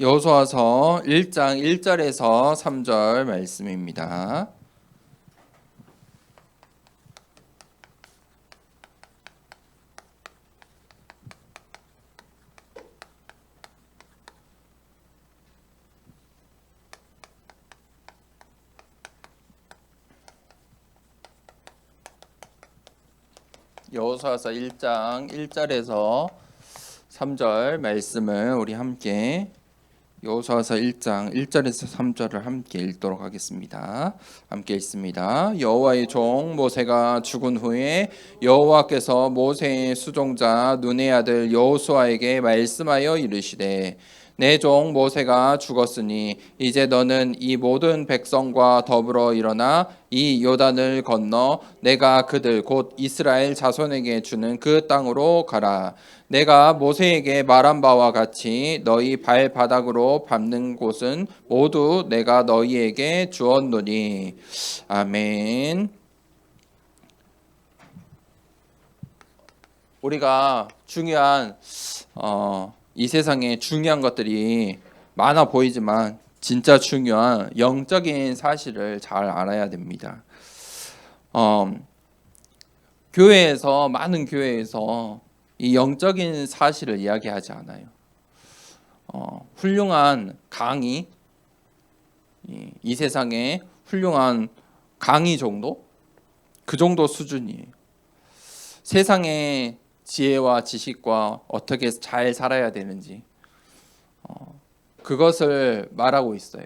여호수아서 1장 1절에서 3절 말씀입니다. 여호수아서 1장 1절에서 3절 말씀을 우리 함께 여호수아서 1장 1절에서 3절을 함께 읽도록 하겠습니다. 함께 읽습니다. 여호와의 종 모세가 죽은 후에 여호와께서 모세의 수종자 눈의 아들 여호수아에게 말씀하여 이르시되 내 종 모세가 죽었으니 이제 너는 이 모든 백성과 더불어 일어나 이 요단을 건너 내가 그들 곧 이스라엘 자손에게 주는 그 땅으로 가라. 내가 모세에게 말한 바와 같이 너희 발바닥으로 밟는 곳은 모두 내가 너희에게 주었노니. 아멘. 우리가 중요한 이 세상에 중요한 것들이 많아 보이지만 진짜 중요한 영적인 사실을 잘 알아야 됩니다. 교회에서 많은 교회에서 이 영적인 사실을 이야기하지 않아요. 훌륭한 강의, 이 세상에 훌륭한 강의 정도? 그 정도 수준이에요. 세상의 지혜와 지식과 어떻게 잘 살아야 되는지 그것을 말하고 있어요.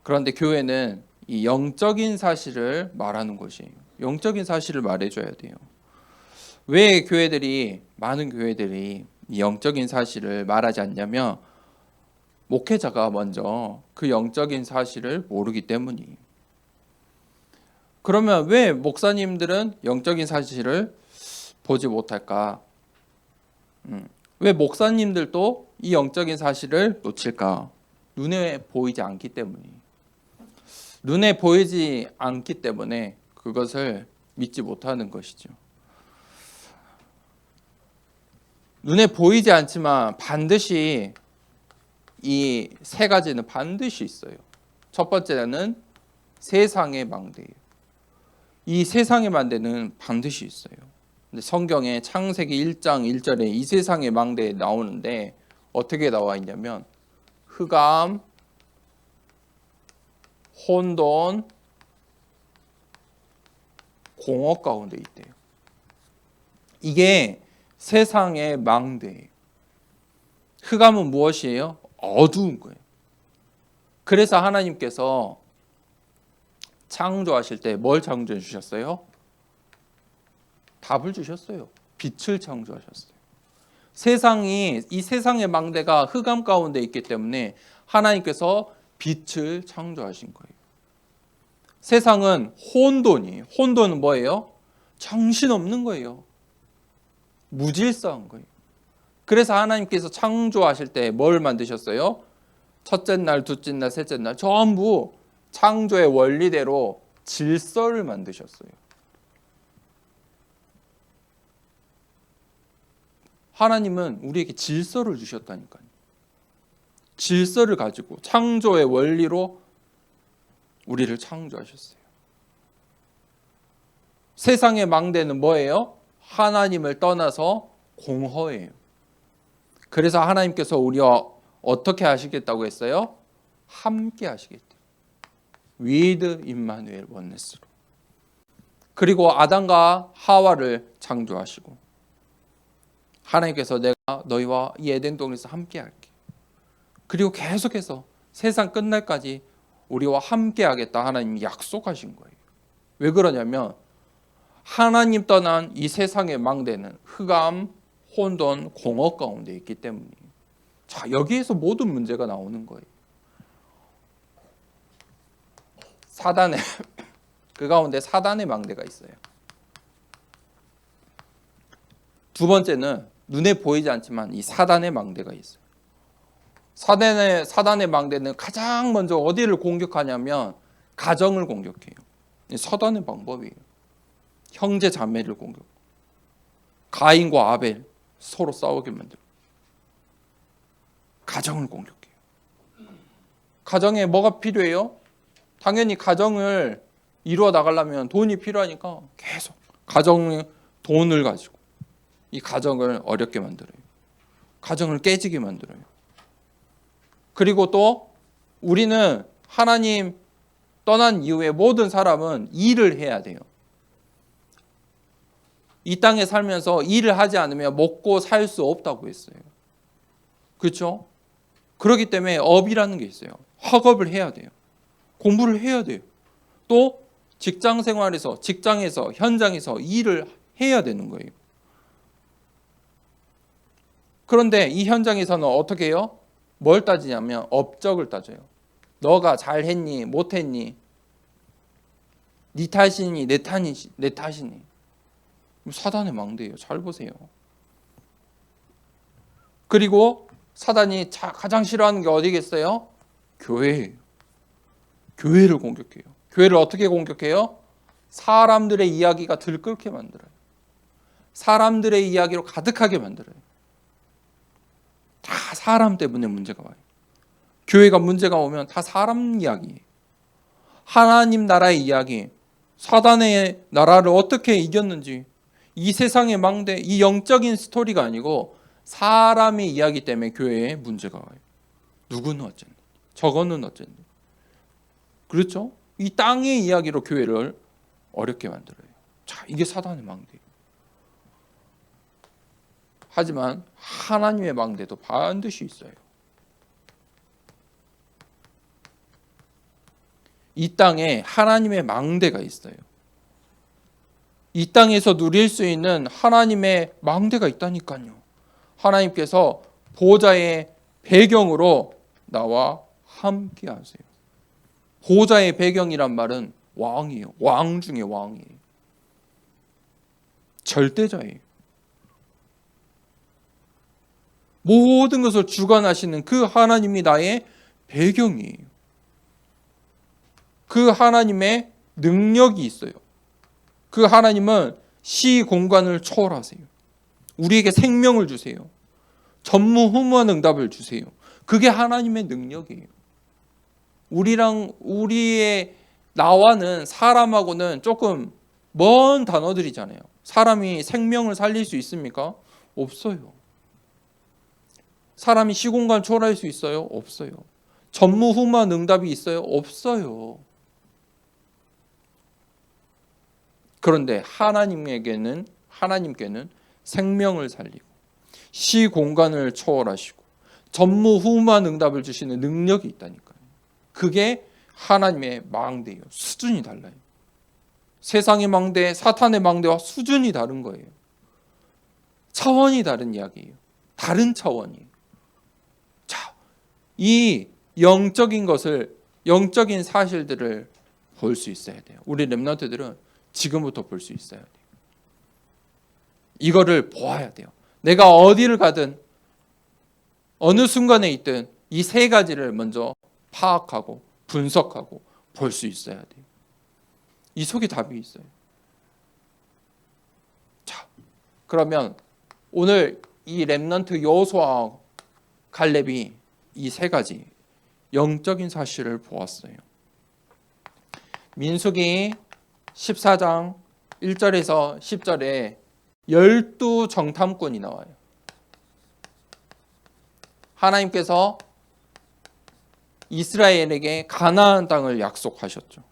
그런데 교회는 이 영적인 사실을 말하는 곳이에요. 영적인 사실을 말해줘야 돼요. 왜 많은 교회들이 이 영적인 사실을 말하지 않냐면 목회자가 먼저 그 영적인 사실을 모르기 때문이에요. 그러면 왜 목사님들은 영적인 사실을 보지 못할까? 왜 목사님들도 이 영적인 사실을 놓칠까? 눈에 보이지 않기 때문이에요. 눈에 보이지 않기 때문에 그것을 믿지 못하는 것이죠. 눈에 보이지 않지만 반드시 이 세 가지는 반드시 있어요. 첫 번째는 세상의 망대예요. 이 세상의 망대는 반드시 있어요. 근데 성경에 창세기 1장 1절에 이 세상의 망대에 나오는데 어떻게 나와 있냐면 흑암, 혼돈, 공허 가운데 있대요. 이게 세상의 망대예요. 흑암은 무엇이에요? 어두운 거예요. 그래서 하나님께서 창조하실 때 뭘 창조해 주셨어요? 답을 주셨어요. 빛을 창조하셨어요. 이 세상의 망대가 흑암 가운데 있기 때문에 하나님께서 빛을 창조하신 거예요. 세상은 혼돈이에요. 혼돈은 뭐예요? 정신없는 거예요. 무질서한 거예요. 그래서 하나님께서 창조하실 때 뭘 만드셨어요? 첫째 날, 둘째 날, 셋째 날 전부 창조의 원리대로 질서를 만드셨어요. 하나님은 우리에게 질서를 주셨다니까요. 질서를 가지고 창조의 원리로 우리를 창조하셨어요. 세상의 망대는 뭐예요? 하나님을 떠나서 공허해요. 그래서 하나님께서 우리와 어떻게 하시겠다고 했어요? 함께 하시겠대요. with 임마누엘 원네스로. 그리고 아담과 하와를 창조하시고 하나님께서 내가 너희와 이 에덴 동에서 함께 할게. 그리고 계속해서 세상 끝날까지 우리와 함께 하겠다 하나님이 약속하신 거예요. 왜 그러냐면 하나님 떠난 이 세상의 망대는 흑암, 혼돈, 공허 가운데 있기 때문이에요. 자, 여기에서 모든 문제가 나오는 거예요. 그 가운데 사단의 망대가 있어요. 두 번째는 눈에 보이지 않지만 이 사단의 망대가 있어요. 사단의 망대는 가장 먼저 어디를 공격하냐면 가정을 공격해요. 사단의 방법이에요. 형제 자매를 공격. 가인과 아벨 서로 싸우게 만들고. 가정을 공격해요. 가정에 뭐가 필요해요? 당연히 가정을 이루어 나가려면 돈이 필요하니까 계속 가정의 돈을 가지고 이 가정을 어렵게 만들어요. 가정을 깨지게 만들어요. 그리고 또 우리는 하나님 떠난 이후에 모든 사람은 일을 해야 돼요. 이 땅에 살면서 일을 하지 않으면 먹고 살 수 없다고 했어요. 그렇죠? 그렇기 때문에 업이라는 게 있어요. 학업을 해야 돼요. 공부를 해야 돼요. 또 직장 생활에서, 직장에서, 현장에서 일을 해야 되는 거예요. 그런데 이 현장에서는 어떻게 해요? 뭘 따지냐면 업적을 따져요. 너가 잘했니, 못했니, 네 탓이니, 내 탓이니. 사단의 망대예요. 잘 보세요. 그리고 사단이 가장 싫어하는 게 어디겠어요? 교회예요. 교회를 공격해요. 교회를 어떻게 공격해요? 사람들의 이야기가 들끓게 만들어요. 사람들의 이야기로 가득하게 만들어요. 다 사람 때문에 문제가 와요. 교회가 문제가 오면 다 사람 이야기예요. 하나님 나라의 이야기, 사단의 나라를 어떻게 이겼는지, 이 세상의 망대, 이 영적인 스토리가 아니고 사람의 이야기 때문에 교회에 문제가 와요. 누구는 어쨌니? 저거는 어쨌니? 그렇죠? 이 땅의 이야기로 교회를 어렵게 만들어요. 자, 이게 사단의 망대예요. 하지만 하나님의 망대도 반드시 있어요. 이 땅에 하나님의 망대가 있어요. 이 땅에서 누릴 수 있는 하나님의 망대가 있다니까요. 하나님께서 보좌의 배경으로 나와 함께 하세요. 보좌의 배경이란 말은 왕이에요. 왕 중에 왕이에요. 절대자예요. 모든 것을 주관하시는 그 하나님이 나의 배경이에요. 그 하나님의 능력이 있어요. 그 하나님은 시 공간을 초월하세요. 우리에게 생명을 주세요. 전무후무한 응답을 주세요. 그게 하나님의 능력이에요. 우리의 나와는 사람하고는 조금 먼 단어들이잖아요. 사람이 생명을 살릴 수 있습니까? 없어요. 사람이 시공간 초월할 수 있어요? 없어요. 전무후무한 응답이 있어요? 없어요. 그런데 하나님께는 생명을 살리고 시공간을 초월하시고 전무후무한 응답을 주시는 능력이 있다니까요. 그게 하나님의 망대예요. 수준이 달라요. 세상의 망대, 사탄의 망대와 수준이 다른 거예요. 차원이 다른 이야기예요. 다른 차원이에요. 자, 이 영적인 것을, 영적인 사실들을 볼 수 있어야 돼요. 우리 렘넌트들은 지금부터 볼 수 있어야 돼요. 이거를 보아야 돼요. 내가 어디를 가든 어느 순간에 있든 이 세 가지를 먼저 파악하고 분석하고 볼 수 있어야 돼요. 이 속에 답이 있어요. 자, 그러면 오늘 이 렘넌트 여호수아와 갈렙이 이 세 가지 영적인 사실을 보았어요. 민수기 14장 1절에서 10절에 12정탐꾼이 나와요. 하나님께서 이스라엘에게 가나안 땅을 약속하셨죠.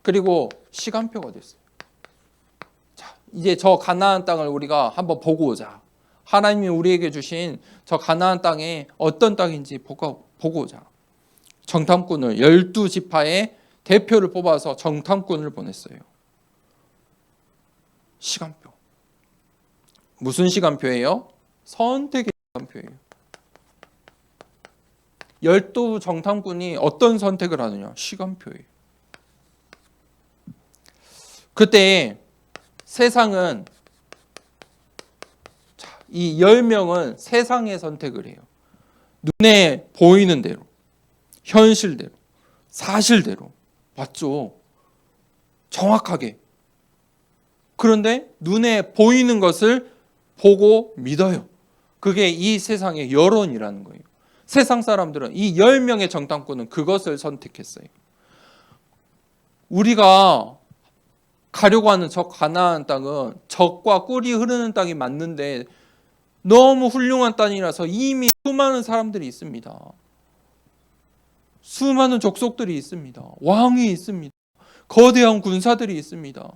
그리고 시간표가 됐어요. 자, 이제 저 가나안 땅을 우리가 한번 보고 오자. 하나님이 우리에게 주신 저 가나안 땅에 어떤 땅인지 보고 오자. 정탐꾼을 12지파의 대표를 뽑아서 정탐꾼을 보냈어요. 시간표. 무슨 시간표예요? 선택의 시간표예요. 12정탐꾼이 어떤 선택을 하느냐? 시간표예요. 그때 세상은, 이 10명은 세상의 선택을 해요. 눈에 보이는 대로, 현실대로, 사실대로. 맞죠? 정확하게. 그런데 눈에 보이는 것을 보고 믿어요. 그게 이 세상의 여론이라는 거예요. 세상 사람들은 이 10명의 정탐꾼은 그것을 선택했어요. 우리가 가려고 하는 저 가나안 땅은 젖과 꿀이 흐르는 땅이 맞는데 너무 훌륭한 땅이라서 이미 수많은 사람들이 있습니다. 수많은 족속들이 있습니다. 왕이 있습니다. 거대한 군사들이 있습니다.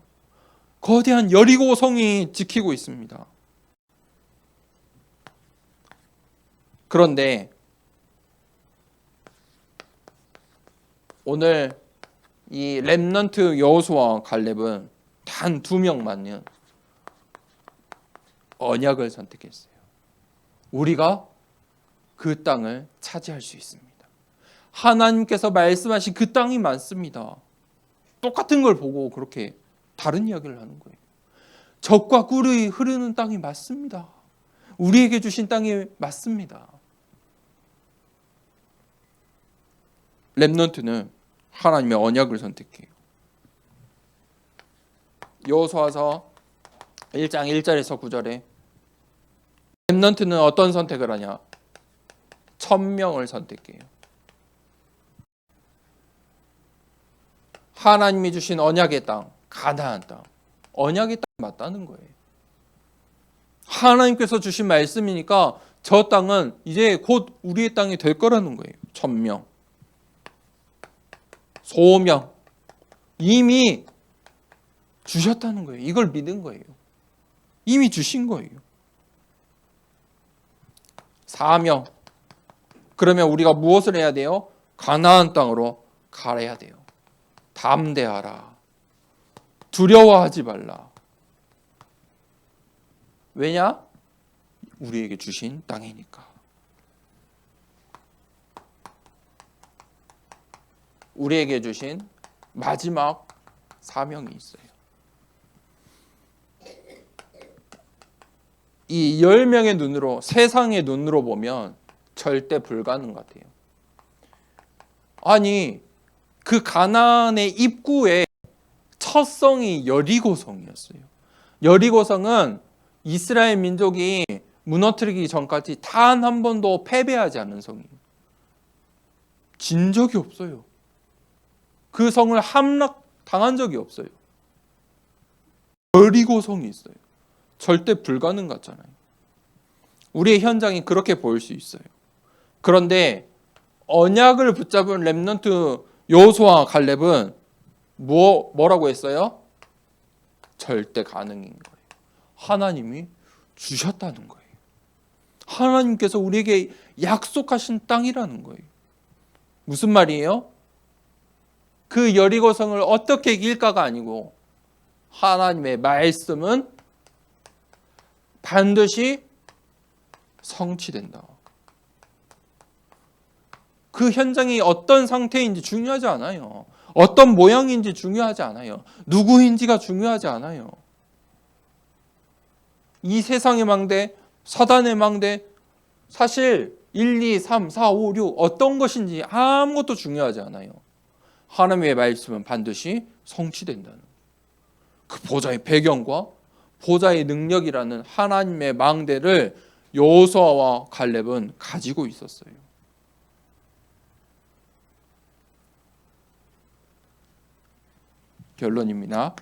거대한 여리고 성이 지키고 있습니다. 그런데 오늘 이 렘넌트 여호수아와 갈렙은 단 2명만은 언약을 선택했어요. 우리가 그 땅을 차지할 수 있습니다. 하나님께서 말씀하신 그 땅이 많습니다. 똑같은 걸 보고 그렇게 다른 이야기를 하는 거예요. 젖과 꿀이 흐르는 땅이 맞습니다. 우리에게 주신 땅이 맞습니다. 렘넌트는 하나님의 언약을 선택해요. 여호수아서 1장 1절에서 9절에 렘넌트는 어떤 선택을 하냐? 1000명을 선택해요. 하나님이 주신 언약의 땅, 가나안 땅. 언약의 땅이 맞다는 거예요. 하나님께서 주신 말씀이니까 저 땅은 이제 곧 우리의 땅이 될 거라는 거예요. 1000명. 소명. 이미 주셨다는 거예요. 이걸 믿은 거예요. 이미 주신 거예요. 사명. 그러면 우리가 무엇을 해야 돼요? 가나안 땅으로 가야 돼요. 담대하라. 두려워하지 말라. 왜냐? 우리에게 주신 땅이니까. 우리에게 주신 마지막 사명이 있어요. 이 10명의 눈으로, 세상의 눈으로 보면 절대 불가능 같아요. 아니, 그 가나안의 입구에 첫 성이 여리고성이었어요. 여리고성은 이스라엘 민족이 무너뜨리기 전까지 단 한 번도 패배하지 않은 성이에요. 진 적이 없어요. 그 성을 함락당한 적이 없어요. 여리고성이 있어요. 절대 불가능 같잖아요. 우리의 현장이 그렇게 보일 수 있어요. 그런데 언약을 붙잡은 렘넌트 여호수아와 갈렙은 뭐라고 했어요? 절대 가능인 거예요. 하나님이 주셨다는 거예요. 하나님께서 우리에게 약속하신 땅이라는 거예요. 무슨 말이에요? 그 여리고성을 어떻게 이길까가 아니고 하나님의 말씀은 반드시 성취된다. 그 현장이 어떤 상태인지 중요하지 않아요. 어떤 모양인지 중요하지 않아요. 누구인지가 중요하지 않아요. 이 세상의 망대, 사단의 망대, 사실 1, 2, 3, 4, 5, 6 어떤 것인지 아무것도 중요하지 않아요. 하나님의 말씀은 반드시 성취된다는 그 보좌의 배경과 보좌의 능력이라는 하나님의 망대를 여호수아와 갈렙은 가지고 있었어요. 결론입니다.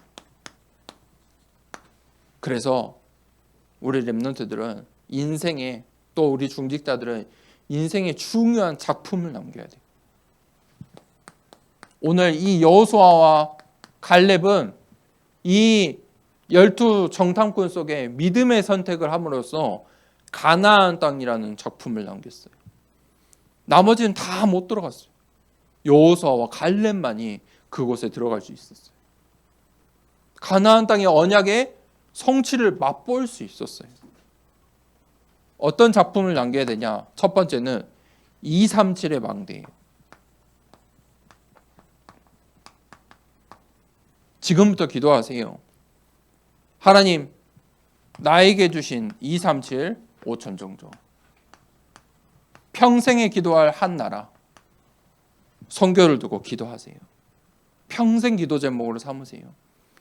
그래서 우리 렘넌트들은 인생에, 또 우리 중직자들은 인생의 중요한 작품을 남겨야 돼요. 오늘 이 여호수아와 갈렙은 이 12 정탐꾼 속에 믿음의 선택을 함으로써 가나안 땅이라는 작품을 남겼어요. 나머지는 다 못 들어갔어요. 여호수아와 갈렙만이 그곳에 들어갈 수 있었어요. 가나안 땅의 언약의 성취를 맛볼 수 있었어요. 어떤 작품을 남겨야 되냐? 첫 번째는 237의 망대예요. 지금부터 기도하세요. 하나님, 나에게 주신 237 5천 정도. 평생에 기도할 한 나라. 성교를 두고 기도하세요. 평생 기도 제목으로 삼으세요.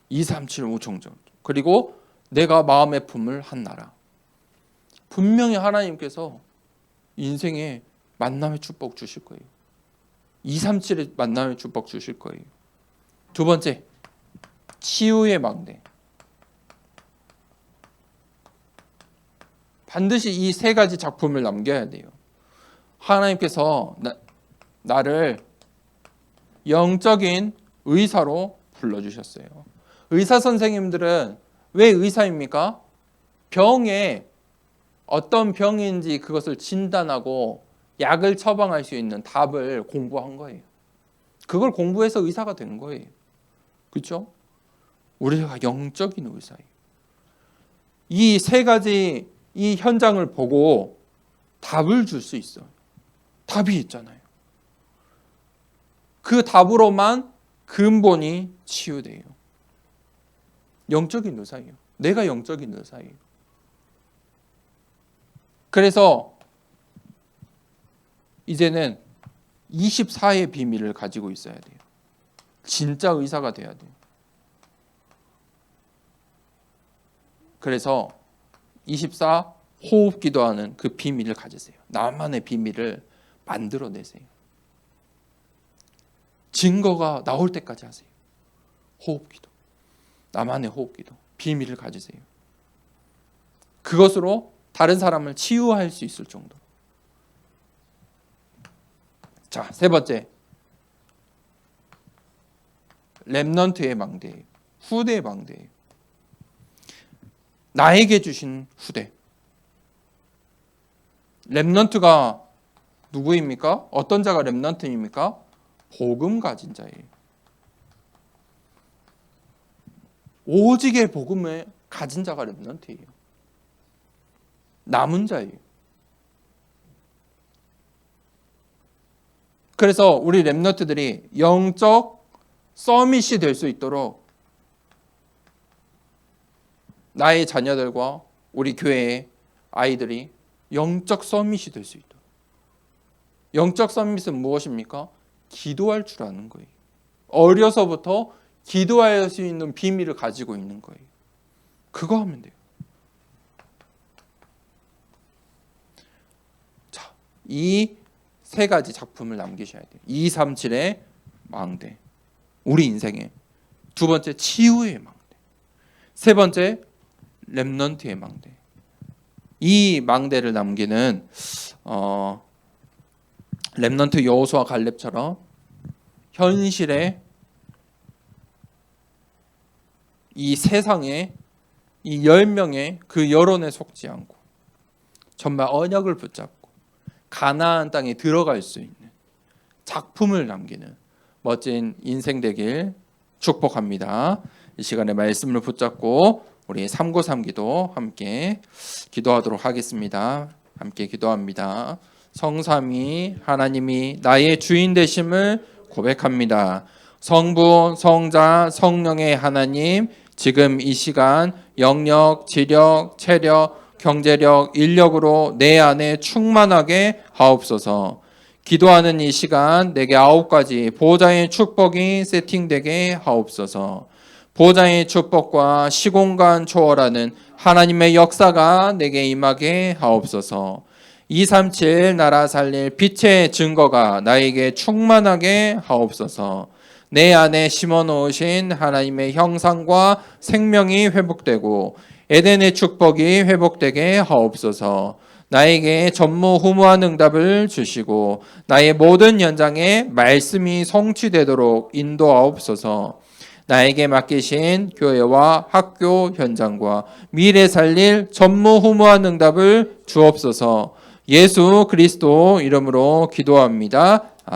237 5천 정도. 그리고 내가 마음에 품을 한 나라. 분명히 하나님께서 인생에 만남의 축복 주실 거예요. 237의 만남의 축복 주실 거예요. 두 번째, 치유의 망대. 반드시 이 세 가지 작품을 남겨야 돼요. 하나님께서 나를 영적인 의사로 불러주셨어요. 의사 선생님들은 왜 의사입니까? 병에 어떤 병인지 그것을 진단하고 약을 처방할 수 있는 답을 공부한 거예요. 그걸 공부해서 의사가 된 거예요. 그렇죠? 우리가 영적인 의사예요. 이 세 가지 이 현장을 보고 답을 줄 수 있어요. 답이 있잖아요. 그 답으로만 근본이 치유돼요. 영적인 의사예요. 내가 영적인 의사예요. 그래서 이제는 24의 비밀을 가지고 있어야 돼요. 진짜 의사가 돼야 돼요. 그래서 24 호흡 기도하는 그 비밀을 가지세요. 나만의 비밀을 만들어내세요. 증거가 나올 때까지 하세요. 호흡 기도. 나만의 호흡 기도. 비밀을 가지세요. 그것으로 다른 사람을 치유할 수 있을 정도. 자, 세 번째. 렘넌트의 망대예요. 후대의 망대예요. 나에게 주신 후대. 렘넌트가 누구입니까? 어떤 자가 렘넌트입니까? 복음 가진 자예요. 오직의 복음을 가진 자가 렘넌트예요. 남은 자예요. 그래서 우리 렘넌트들이 영적 서밋이 될 수 있도록 나의 자녀들과 우리 교회의 아이들이 영적 서밋이 될 수 있도록. 영적 서밋은 무엇입니까? 기도할 줄 아는 거예요. 어려서부터 기도할 수 있는 비밀을 가지고 있는 거예요. 그거 하면 돼요. 자, 이 세 가지 작품을 남기셔야 돼요. 237의 망대. 우리 인생에. 두 번째, 치유의 망대. 세 번째, 렘넌트의 망대. 이 망대를 남기는 렘넌트 여호수아 갈렙처럼 현실에 이 세상에 이 10명의 그 여론에 속지 않고 정말 언약을 붙잡고 가나안 땅에 들어갈 수 있는 작품을 남기는 멋진 인생 되길 축복합니다. 이 시간에 말씀을 붙잡고 우리 393 기도 함께 기도하도록 하겠습니다. 함께 기도합니다. 성삼위 하나님이 나의 주인 되심을 고백합니다. 성부, 성자, 성령의 하나님, 지금 이 시간 영력, 지력, 체력, 경제력, 인력으로 내 안에 충만하게 하옵소서. 기도하는 이 시간 내게 9가지 보좌의 축복이 세팅되게 하옵소서. 보좌의 축복과 시공간 초월하는 하나님의 역사가 내게 임하게 하옵소서. 237 나라 살릴 빛의 증거가 나에게 충만하게 하옵소서. 내 안에 심어놓으신 하나님의 형상과 생명이 회복되고 에덴의 축복이 회복되게 하옵소서. 나에게 전무후무한 응답을 주시고 나의 모든 연장에 말씀이 성취되도록 인도하옵소서. 나에게 맡기신 교회와 학교 현장과 미래 살릴 전무후무한 응답을 주옵소서. 예수 그리스도 이름으로 기도합니다.